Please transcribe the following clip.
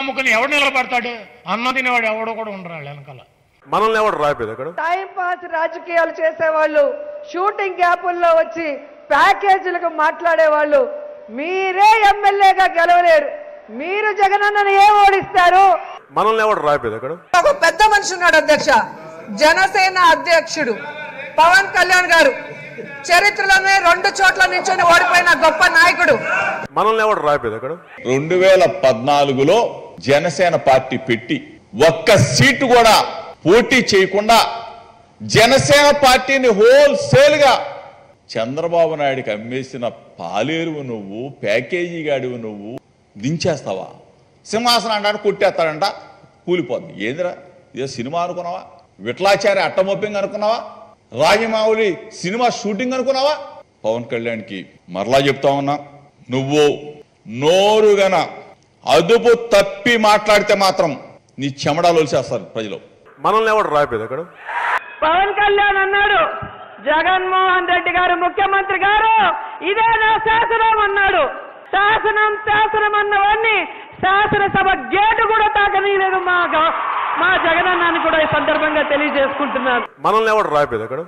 అమ్ముకుని ఎవడు నిలబడతాడు? అన్నం తినేవాడు ఎవడో కూడా ఉండరు వెనకాల. మనల్ని ఎవడు రాపేది అక్కడ? టైం పాస్ రాజకీయాలు చేసేవాళ్ళు, షూటింగ్ గ్యాపుల్లో వచ్చి ప్యాకేజీలకు మాట్లాడేవాళ్ళు మీరే ఎమ్మెల్యేగా గెలవలేరు. మీరు జగనన్నను ఏం ఓడిస్తారు? మనల్ని ఎవడు రాపేది అక్కడ? ఒక పెద్ద మనిషి ఉన్నాడు అధ్యక్ష, జనసేన అధ్యక్షుడు పవన్ కళ్యాణ్ గారు. చరిత్రలోనే 2 చోట్ల నించొని ఓడిపోయిన గొప్ప నాయకుడు. మనల్ని ఎవడు రాపేది అక్కడ? 2014లో జనసేన పార్టీ పెట్టి ఒక్క సీటు కూడా పోటీ చేయకుండా జనసేన పార్టీని హోల్సేల్ గా చంద్రబాబు నాయుడికి అమ్మేసిన పాలేరువు నువ్వు, ప్యాకేజీ గాడివు నువ్వు. దించేస్తావా? సింహాసనం అంటాడు, కొట్టేస్తాడంట, కూలిపోద్ది. ఏందిరా ఇదే సినిమా అనుకున్నావా? విఠలాచారి అట్టమొప్పింగ్ అనుకున్నావా? రాజమౌళి సినిమా షూటింగ్ అనుకున్నావా? పవన్ కళ్యాణ్కి మరలా చెప్తా ఉన్నా, నువ్వు నోరుగన అదుపు తప్పి మాట్లాడితే మాత్రం నీ చెమడాలు ఒలిసేస్తారు ప్రజలు. మనల్ని ఎవడు రాపేది అక్కడ? పవన్ కళ్యాణ్ అన్నాడు, జగన్మోహన్ రెడ్డి గారు ముఖ్యమంత్రి గారు ఇదే నా శాసనం అన్నాడు. శాసనం అన్నవాడిని శాసనసభ గేటు కూడా తాకనీయలేదు మా జగనన్నాన్ని కూడా ఈ సందర్భంగా తెలియజేసుకుంటున్నాను. మనల్ని ఎవడు రాపేది అక్కడ?